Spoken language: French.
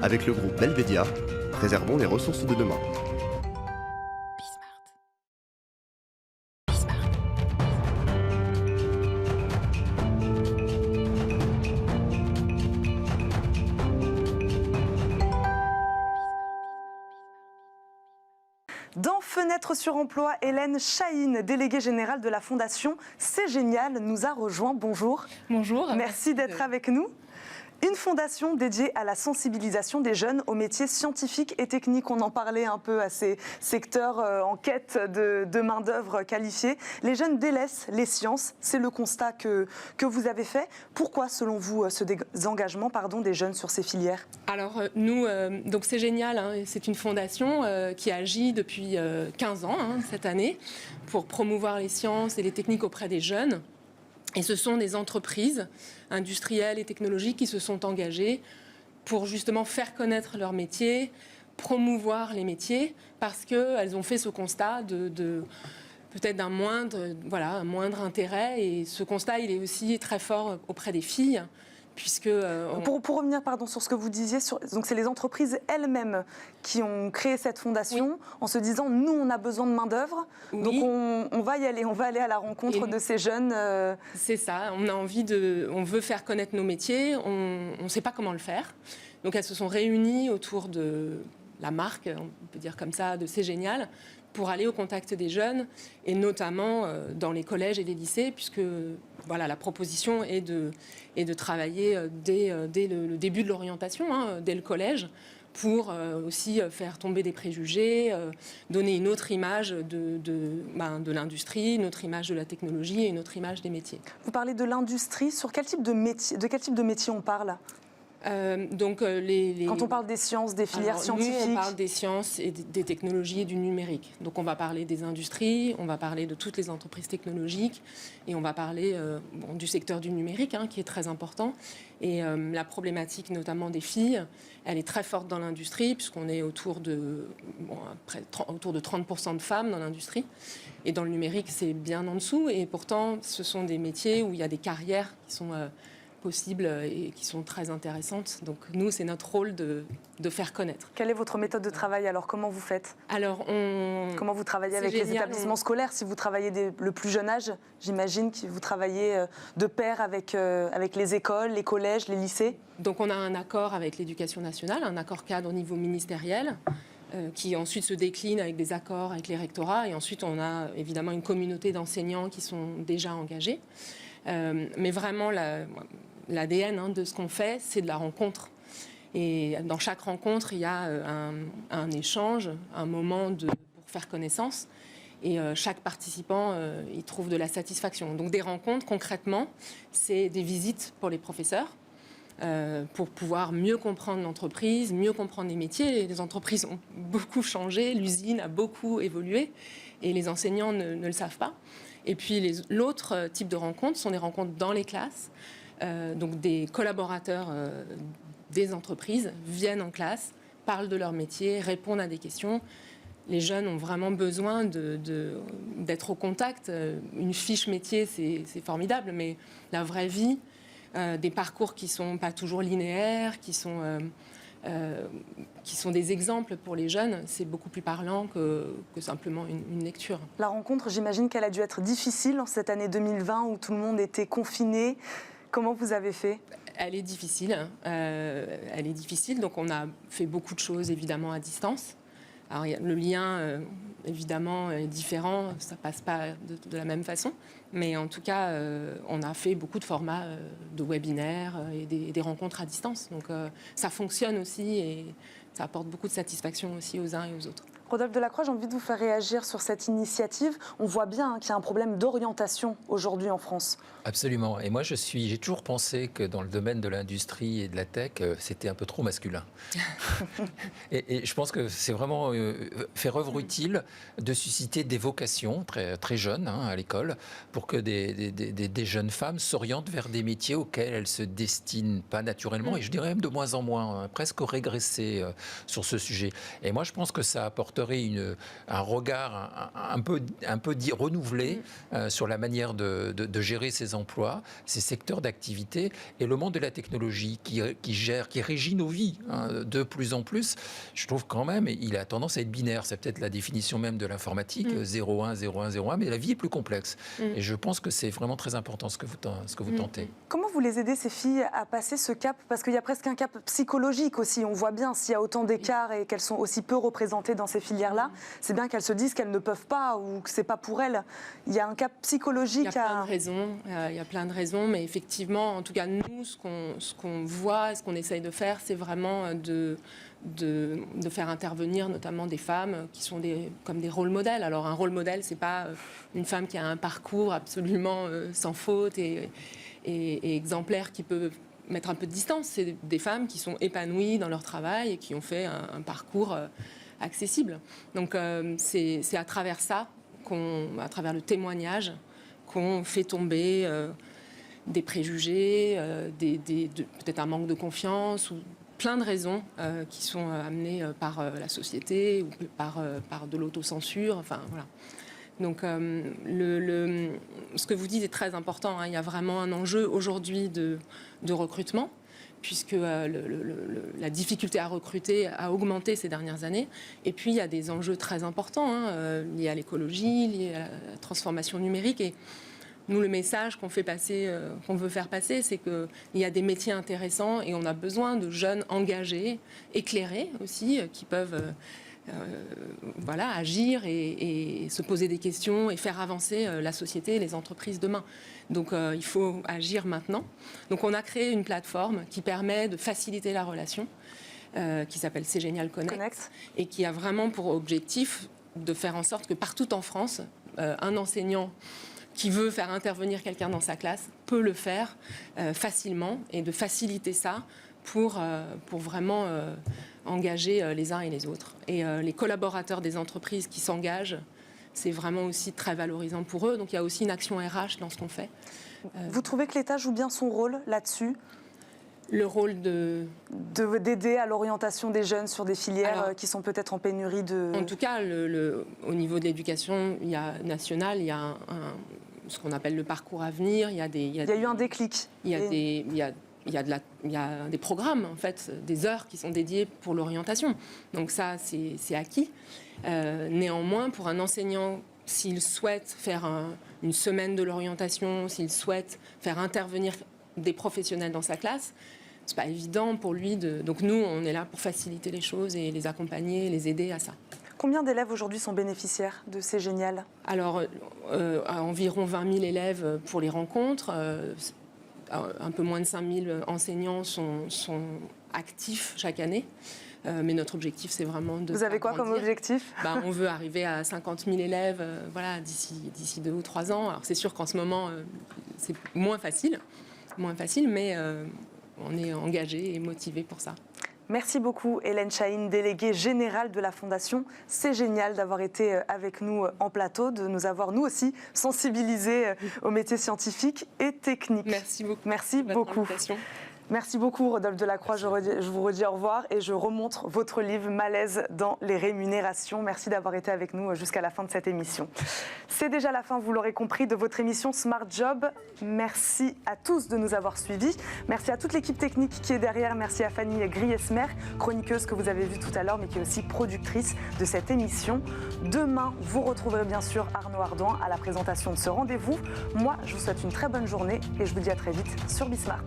Avec le groupe Belvedia, préservons les ressources de demain. Dans Fenêtre sur emploi, Hélène Chahine, déléguée générale de la Fondation C'est Génial, nous a rejoint. Bonjour. Bonjour. Merci d'être avec nous. Une fondation dédiée à la sensibilisation des jeunes aux métiers scientifiques et techniques. On en parlait un peu à ces secteurs en quête de main-d'œuvre qualifiée. Les jeunes délaissent les sciences, c'est le constat que vous avez fait. Pourquoi, selon vous, ce désengagement des jeunes sur ces filières ? Alors, nous, donc c'est génial, hein, c'est une fondation qui agit depuis 15 ans cette année pour promouvoir les sciences et les techniques auprès des jeunes. Et ce sont des entreprises industrielles et technologiques qui se sont engagées pour justement faire connaître leur métier, promouvoir les métiers, parce qu'elles ont fait ce constat de peut-être un moindre intérêt. Et ce constat, il est aussi très fort auprès des filles. Puisque, pour revenir sur ce que vous disiez, donc c'est les entreprises elles-mêmes qui ont créé cette fondation en se disant nous on a besoin de main d'œuvre, donc on va y aller, on va aller à la rencontre de ces jeunes. C'est ça, on veut faire connaître nos métiers, on ne sait pas comment le faire, donc elles se sont réunies autour de la marque, on peut dire comme ça, de C'est Génial, pour aller au contact des jeunes, et notamment dans les collèges et les lycées, puisque la proposition est de travailler dès le début de l'orientation, dès le collège, pour aussi faire tomber des préjugés, donner une autre image de l'industrie, une autre image de la technologie et une autre image des métiers. Vous parlez de l'industrie, sur quel type de métier on parle ? Quand on parle des sciences, des filières scientifiques... Nous, on parle des sciences et des technologies et du numérique. Donc on va parler des industries, on va parler de toutes les entreprises technologiques et on va parler du secteur du numérique qui est très important. Et la problématique notamment des filles, elle est très forte dans l'industrie puisqu'on est autour de 30% de femmes dans l'industrie. Et dans le numérique, c'est bien en dessous. Et pourtant, ce sont des métiers où il y a des carrières qui sont... possibles et qui sont très intéressantes. Donc nous, c'est notre rôle de faire connaître. Quelle est votre méthode de travail alors ? Comment vous faites ? Comment vous travaillez avec les établissements scolaires ? Si vous travaillez le plus jeune âge, j'imagine que vous travaillez de pair avec les écoles, les collèges, les lycées. Donc on a un accord avec l'Éducation nationale, un accord cadre au niveau ministériel, qui ensuite se décline avec des accords avec les rectorats. Et ensuite, on a évidemment une communauté d'enseignants qui sont déjà engagés. Mais vraiment, l'ADN de ce qu'on fait, c'est de la rencontre. Et dans chaque rencontre, il y a un échange, un moment pour faire connaissance. Et chaque participant y trouve de la satisfaction. Donc des rencontres, concrètement, c'est des visites pour les professeurs, pour pouvoir mieux comprendre l'entreprise, mieux comprendre les métiers. Les entreprises ont beaucoup changé, l'usine a beaucoup évolué, et les enseignants ne le savent pas. Et puis l'autre type de rencontres sont des rencontres dans les classes. Donc des collaborateurs des entreprises viennent en classe, parlent de leur métier, répondent à des questions. Les jeunes ont vraiment besoin d'être au contact. Une fiche métier, c'est formidable, mais la vraie vie, des parcours qui ne sont pas toujours linéaires, qui sont des exemples pour les jeunes, c'est beaucoup plus parlant que simplement une lecture. La rencontre, j'imagine qu'elle a dû être difficile en cette année 2020 où tout le monde était confiné. Comment vous avez fait ? Elle est difficile. Donc on a fait beaucoup de choses évidemment à distance. Alors le lien évidemment est différent, ça passe pas de la même façon. Mais en tout cas, on a fait beaucoup de formats de webinaires et des rencontres à distance. Donc ça fonctionne aussi et ça apporte beaucoup de satisfaction aussi aux uns et aux autres. Rodolphe Delacroix, j'ai envie de vous faire réagir sur cette initiative. On voit bien qu'il y a un problème d'orientation aujourd'hui en France. Absolument. Et moi, j'ai toujours pensé que dans le domaine de l'industrie et de la tech, c'était un peu trop masculin. et je pense que c'est vraiment faire œuvre utile de susciter des vocations très, très jeunes à l'école pour que des jeunes femmes s'orientent vers des métiers auxquels elles se destinent pas naturellement, et je dirais même de moins en moins, presque régresser sur ce sujet. Et moi, je pense que ça apporte apporterait un regard un peu renouvelé sur la manière de gérer ces emplois, ces secteurs d'activité et le monde de la technologie qui régit nos vies de plus en plus. Je trouve quand même, il a tendance à être binaire. C'est peut-être la définition même de l'informatique, 0,1, 0,1, 0,1, mais la vie est plus complexe. Et je pense que c'est vraiment très important ce que vous tentez. Comment vous les aidez, ces filles, à passer ce cap? Parce qu'il y a presque un cap psychologique aussi. On voit bien, s'il y a autant d'écarts et qu'elles sont aussi peu représentées dans ces filières-là, c'est bien qu'elles se disent qu'elles ne peuvent pas ou que c'est pas pour elles. Il y a un cap psychologique. Il y a plein de raisons. Il y a plein de raisons, mais effectivement, en tout cas, nous, ce qu'on voit et ce qu'on essaye de faire, c'est vraiment de faire intervenir notamment des femmes qui sont comme des rôles modèles. Alors un rôle modèle, c'est pas une femme qui a un parcours absolument sans faute et exemplaire qui peut mettre un peu de distance. C'est des femmes qui sont épanouies dans leur travail et qui ont fait un parcours accessible. Donc c'est à travers ça, à travers le témoignage, qu'on fait tomber des préjugés, peut-être un manque de confiance ou plein de raisons qui sont amenées par la société ou par de l'autocensure. Enfin, voilà. Donc, ce que vous dites est très important. Il y a vraiment un enjeu aujourd'hui de recrutement, puisque la difficulté à recruter a augmenté ces dernières années. Et puis, il y a des enjeux très importants liés à l'écologie, liés à la transformation numérique. Et nous, le message qu'on veut faire passer, c'est qu'il y a des métiers intéressants et on a besoin de jeunes engagés, éclairés aussi, qui peuvent agir et se poser des questions et faire avancer la société et les entreprises demain. Donc il faut agir maintenant. Donc on a créé une plateforme qui permet de faciliter la relation, qui s'appelle C'est Génial Connect, et qui a vraiment pour objectif de faire en sorte que partout en France, un enseignant qui veut faire intervenir quelqu'un dans sa classe peut le faire facilement et de faciliter ça pour vraiment engager les uns et les autres. Et les collaborateurs des entreprises qui s'engagent, c'est vraiment aussi très valorisant pour eux. Donc il y a aussi une action RH dans ce qu'on fait. Vous trouvez que l'État joue bien son rôle là-dessus ? Le rôle d'aider à l'orientation des jeunes sur des filières qui sont peut-être en pénurie de... En tout cas, au niveau de l'éducation nationale, il y a ce qu'on appelle le parcours à venir. Il y a eu un déclic. Il y a des programmes, en fait, des heures qui sont dédiées pour l'orientation. Donc ça, c'est acquis. Néanmoins, pour un enseignant, s'il souhaite faire une semaine de l'orientation, s'il souhaite faire intervenir des professionnels dans sa classe, c'est pas évident pour lui Donc nous, on est là pour faciliter les choses et les accompagner, les aider à ça. Combien d'élèves aujourd'hui sont bénéficiaires de C'est Génial ? Alors, environ 20 000 élèves pour les rencontres. Un peu moins de 5 000 enseignants sont actifs chaque année. Mais notre objectif, c'est vraiment de... Vous avez quoi comme objectif ? On veut arriver à 50 000 élèves d'ici 2 ou 3 ans. Alors c'est sûr qu'en ce moment, c'est moins facile, mais on est engagé et motivé pour ça. Merci beaucoup Hélène Chahine, déléguée générale de la Fondation. C'est génial d'avoir été avec nous en plateau, de nous avoir nous aussi sensibilisés aux métiers scientifiques et techniques. Merci beaucoup. Merci beaucoup. Merci beaucoup Rodolphe Delacroix, je vous redis au revoir et je remontre votre livre Malaise dans les rémunérations. Merci d'avoir été avec nous jusqu'à la fin de cette émission. C'est déjà la fin, vous l'aurez compris, de votre émission Smart Job. Merci à tous de nous avoir suivis. Merci à toute l'équipe technique qui est derrière. Merci à Fanny Griesmer, chroniqueuse que vous avez vue tout à l'heure, mais qui est aussi productrice de cette émission. Demain, vous retrouverez bien sûr Arnaud Ardouin à la présentation de ce rendez-vous. Moi, je vous souhaite une très bonne journée et je vous dis à très vite sur Bismart.